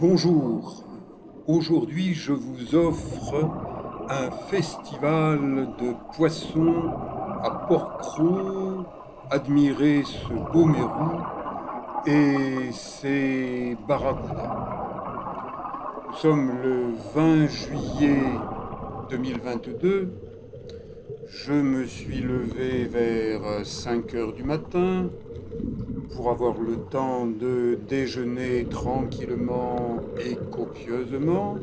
Bonjour, aujourd'hui je vous offre un festival de poissons à Port-Cros. Admirez ce beau mérou et ses barracudas. Nous sommes le 20 juillet 2022. Je me suis levé vers 5 heures du matin pour avoir le temps de déjeuner tranquillement et copieusement.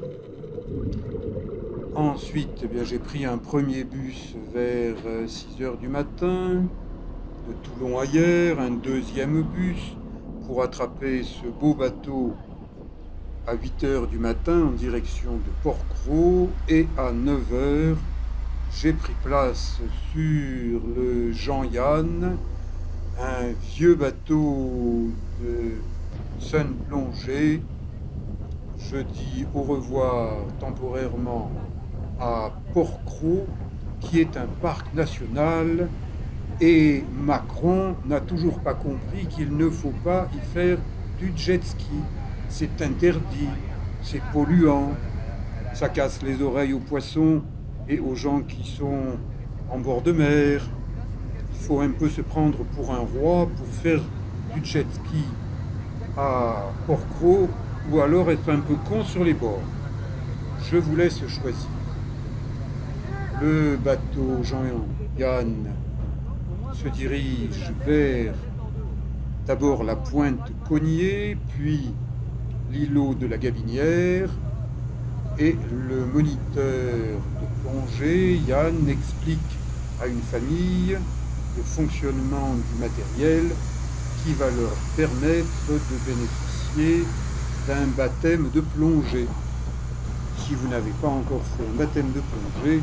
Ensuite, j'ai pris un premier bus vers 6 heures du matin, de Toulon à Hyères, un deuxième bus pour attraper ce beau bateau à 8 heures du matin en direction de Port-Cros, et à 9 heures, j'ai pris place sur le Jean-Yann, un vieux bateau de sun plongée. Je dis au revoir temporairement à Port-Cros, qui est un parc national, et Macron n'a toujours pas compris qu'il ne faut pas y faire du jet ski. C'est interdit, c'est polluant, ça casse les oreilles aux poissons et aux gens qui sont en bord de mer. Il faut un peu se prendre pour un roi pour faire du jet ski à Port-Cros, ou alors être un peu con sur les bords. Je vous laisse choisir. Le bateau Jean-Yann se dirige vers d'abord la pointe Cognier, puis l'îlot de la Gabinière, et le moniteur de plongée, Yann, explique à une famille le fonctionnement du matériel qui va leur permettre de bénéficier d'un baptême de plongée. Si vous n'avez pas encore fait un baptême de plongée,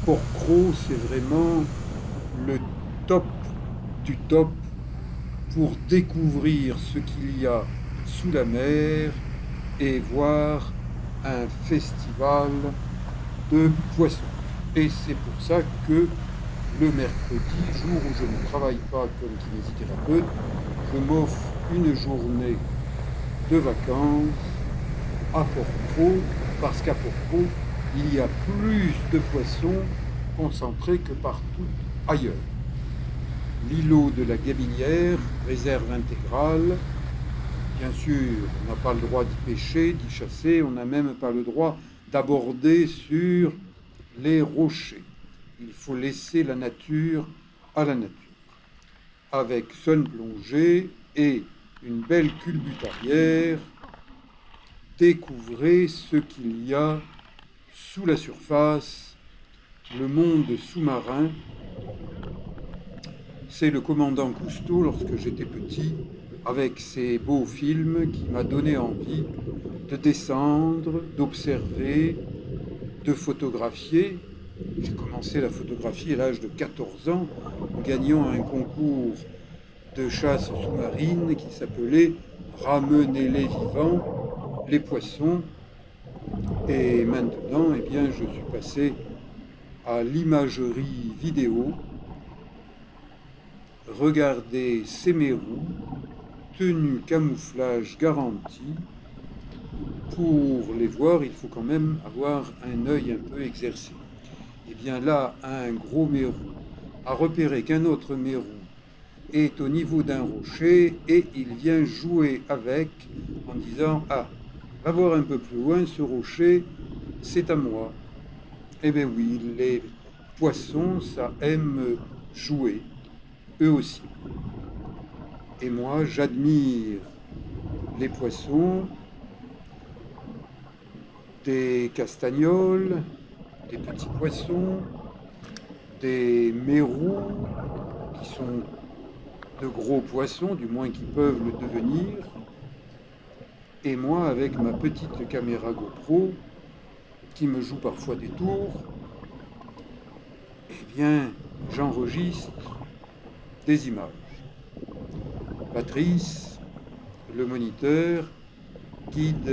Port-Cros, c'est vraiment le top du top pour découvrir ce qu'il y a sous la mer et voir un festival de poissons. Et c'est pour ça que le mercredi, jour où je ne travaille pas comme kinésithérapeute, je m'offre une journée de vacances à Port-Cros, parce qu'à Port-Cros, il y a plus de poissons concentrés que partout ailleurs. L'îlot de la Gabinière, réserve intégrale. Bien sûr, on n'a pas le droit d'y pêcher, d'y chasser, on n'a même pas le droit d'aborder sur les rochers. Il faut laisser la nature à la nature. Avec sun plongée et une belle culbute arrière, découvrez ce qu'il y a sous la surface, le monde sous-marin. C'est le commandant Cousteau, lorsque j'étais petit, avec ses beaux films, qui m'a donné envie de descendre, d'observer, de photographier. J'ai commencé la photographie à l'âge de 14 ans, en gagnant un concours de chasse sous-marine qui s'appelait « Ramenez-les vivants, les poissons ». Et maintenant, je suis passé à l'imagerie vidéo. Regardez ces mérous, tenue camouflage garantie. Pour les voir, il faut quand même avoir un œil un peu exercé. Et bien là, un gros mérou a repéré qu'un autre mérou est au niveau d'un rocher, et il vient jouer avec en disant « Ah, va voir un peu plus loin, ce rocher, c'est à moi ». Eh bien oui, les poissons, ça aime jouer, eux aussi. Et moi, j'admire les poissons, des castagnols, des petits poissons, des mérous, qui sont de gros poissons, du moins qui peuvent le devenir. Et moi, avec ma petite caméra GoPro, qui me joue parfois des tours, j'enregistre des images. Patrice, le moniteur, guide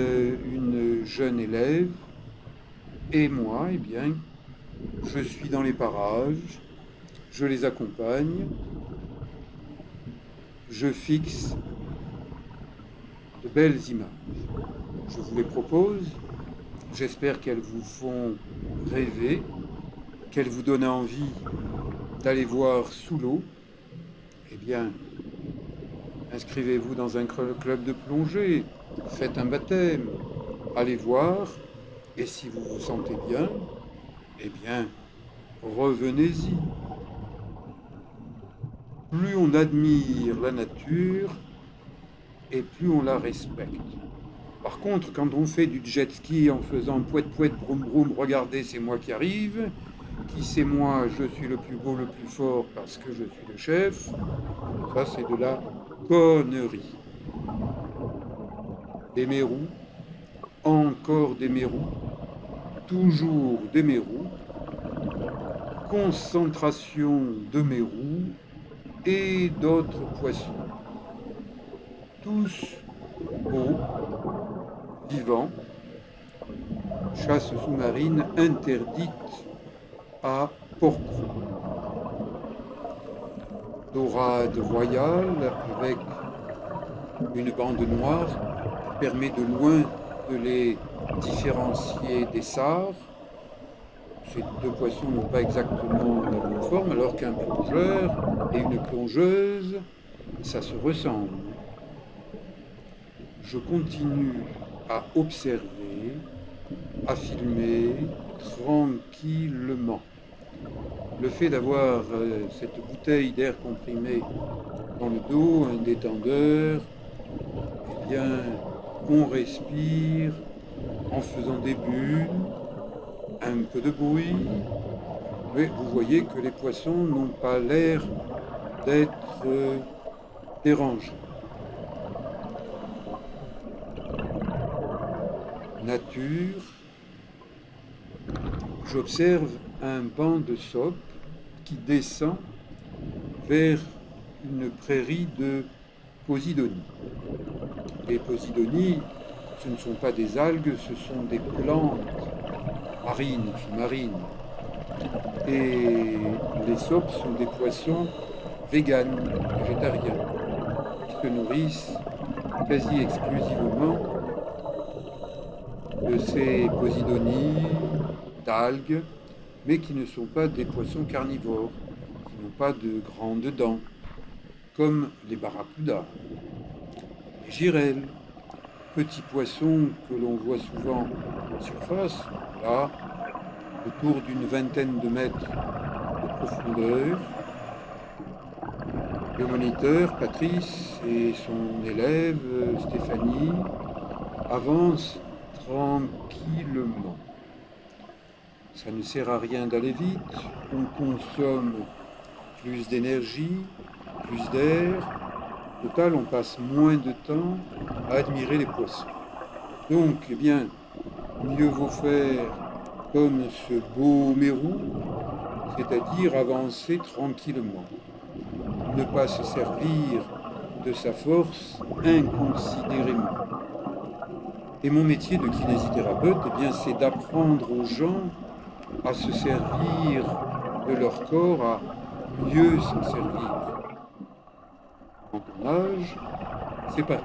une jeune élève, et moi, je suis dans les parages, je les accompagne, je fixe de belles images. Je vous les propose, j'espère qu'elles vous font rêver, qu'elles vous donnent envie d'aller voir sous l'eau. Eh bien, inscrivez-vous dans un club de plongée, faites un baptême, allez voir, et si vous vous sentez bien, eh bien, revenez-y. Plus on admire la nature, et plus on la respecte. Par contre, quand on fait du jet ski en faisant pouet pouet broum broum, regardez, c'est moi qui arrive, qui c'est moi, je suis le plus beau, le plus fort parce que je suis le chef, ça c'est de la connerie. Des mérous, encore des mérous, toujours des mérous, concentration de mérous et d'autres poissons. Tous beaux, vivants, chasse sous-marine interdite à Port-Cros. Dorade royale avec une bande noire qui permet de loin de les différencier des sards. Ces deux poissons n'ont pas exactement la même forme, alors qu'un plongeur et une plongeuse, ça se ressemble. Je continue à observer, à filmer tranquillement. Le fait d'avoir cette bouteille d'air comprimé dans le dos, un détendeur, eh bien, on respire en faisant des bulles, un peu de bruit, mais vous voyez que les poissons n'ont pas l'air d'être dérangés. Nature, j'observe un banc de saupe qui descend vers une prairie de Posidonie. Les Posidonies, ce ne sont pas des algues, ce sont des plantes marines, sous-marines. Et les saupes sont des poissons véganes, végétariens, qui se nourrissent quasi exclusivement de ces Posidonies, d'algues, mais qui ne sont pas des poissons carnivores, qui n'ont pas de grandes dents, comme les barracudas, les girelles, petits poissons que l'on voit souvent en surface, là, autour d'une vingtaine de mètres de profondeur. Le moniteur, Patrice, et son élève, Stéphanie, avancent tranquillement. Ça ne sert à rien d'aller vite, on consomme plus d'énergie, plus d'air. Au total, on passe moins de temps à admirer les poissons. Donc, eh bien, mieux vaut faire comme ce beau mérou, c'est-à-dire avancer tranquillement. Ne pas se servir de sa force inconsidérément. Et mon métier de kinésithérapeute, eh bien, c'est d'apprendre aux gens à se servir de leur corps, à mieux s'en servir. En ton âge, c'est pareil.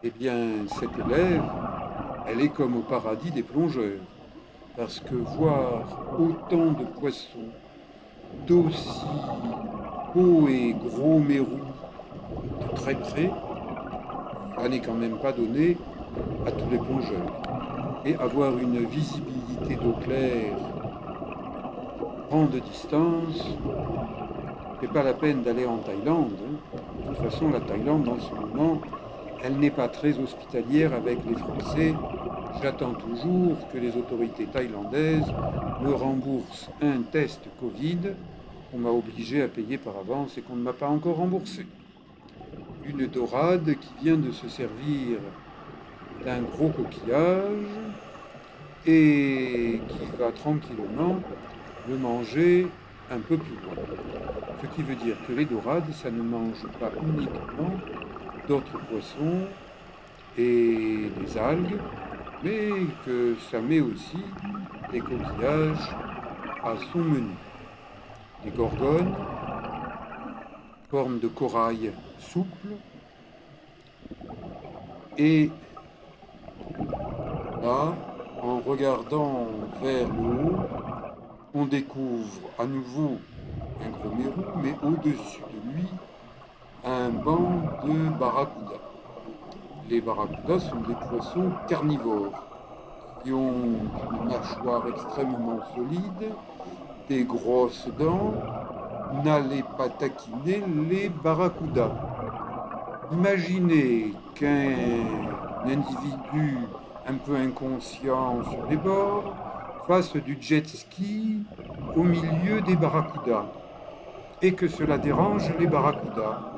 Eh bien, cette élève, elle est comme au paradis des plongeurs, parce que voir autant de poissons, d'aussi beaux et gros mérous de très près, ça n'est quand même pas donné à tous les plongeurs. Et avoir une visibilité d'eau claire, grande distance, c'est pas la peine d'aller en Thaïlande. De toute façon, la Thaïlande, en ce moment, elle n'est pas très hospitalière avec les Français. J'attends toujours que les autorités thaïlandaises me remboursent un test Covid qu'on m'a obligé à payer par avance et qu'on ne m'a pas encore remboursé. Une dorade qui vient de se servir d'un gros coquillage et qui va tranquillement le manger un peu plus loin. Ce qui veut dire que les dorades, ça ne mange pas uniquement d'autres poissons et des algues, mais que ça met aussi des coquillages à son menu. Des gorgones, forme de corail souple, Et là, en regardant vers le haut, on découvre à nouveau un gros mérou, mais au-dessus de lui, un banc de barracudas. Les barracudas sont des poissons carnivores qui ont une mâchoire extrêmement solide, des grosses dents. N'allez pas taquiner les barracudas. Imaginez qu'un individu un peu inconscient sur les bords fasse du jet ski au milieu des barracudas et que cela dérange les barracudas.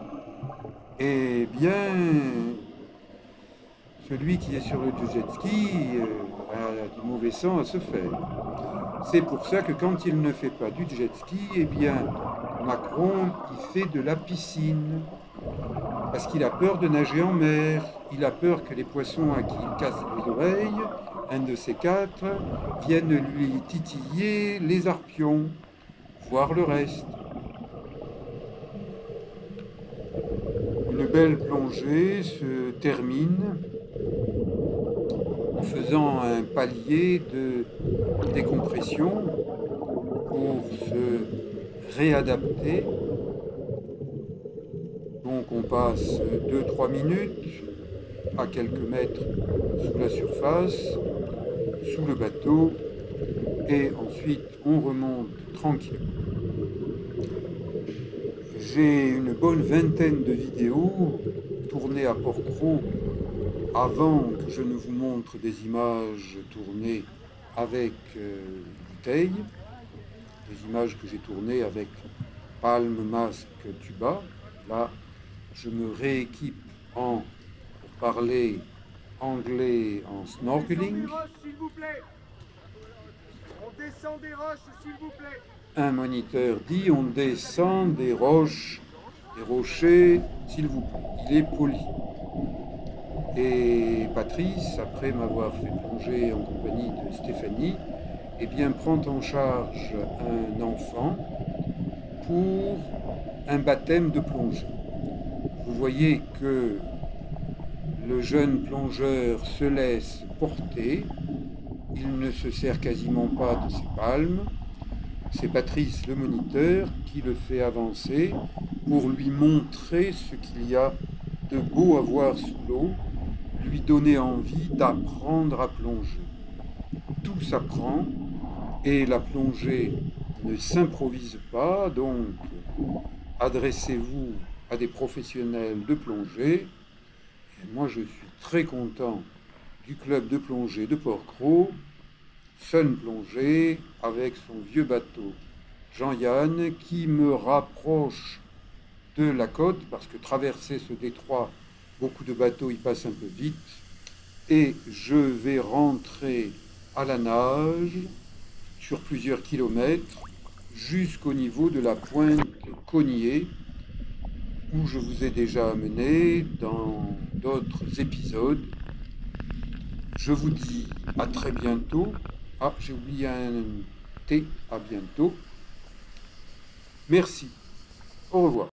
Eh bien, celui qui est sur le jet ski a du mauvais sang à se faire. C'est pour ça que quand il ne fait pas du jet ski, eh bien, Macron, il fait de la piscine. Parce qu'il a peur de nager en mer. Il a peur que les poissons à qui il casse les oreilles, un de ces quatre, viennent lui titiller les arpions, voire le reste. Une belle plongée se termine en faisant un palier de décompression pour se réadapter. Donc on passe 2-3 minutes à quelques mètres sous la surface, sous le bateau, et ensuite on remonte tranquillement. J'ai une bonne vingtaine de vidéos tournées à Port-Cros avant que je ne vous montre des images tournées avec bouteille, des images que j'ai tournées avec palme, masque, tuba. Là, je me rééquipe pour parler anglais en snorkeling. On descend des roches, s'il vous plaît. Un moniteur dit on descend des roches, des rochers, s'il vous plaît. Il est poli. Et Patrice, après m'avoir fait plonger en compagnie de Stéphanie, eh bien, prend en charge un enfant pour un baptême de plongée. Vous voyez que le jeune plongeur se laisse porter, il ne se sert quasiment pas de ses palmes. C'est Patrice, le moniteur, qui le fait avancer pour lui montrer ce qu'il y a de beau à voir sous l'eau, lui donner envie d'apprendre à plonger. Tout s'apprend et la plongée ne s'improvise pas, donc adressez-vous à des professionnels de plongée. Et moi, je suis très content du club de plongée de Port-Cros, Sun Plongée, avec son vieux bateau Jean-Yann, qui me rapproche de la côte, parce que traverser ce détroit, beaucoup de bateaux y passent un peu vite, et je vais rentrer à la nage sur plusieurs kilomètres jusqu'au niveau de la pointe Cognier, où je vous ai déjà amené dans d'autres épisodes. Je vous dis à très bientôt. Ah, j'ai oublié un T, à bientôt. Merci. Au revoir.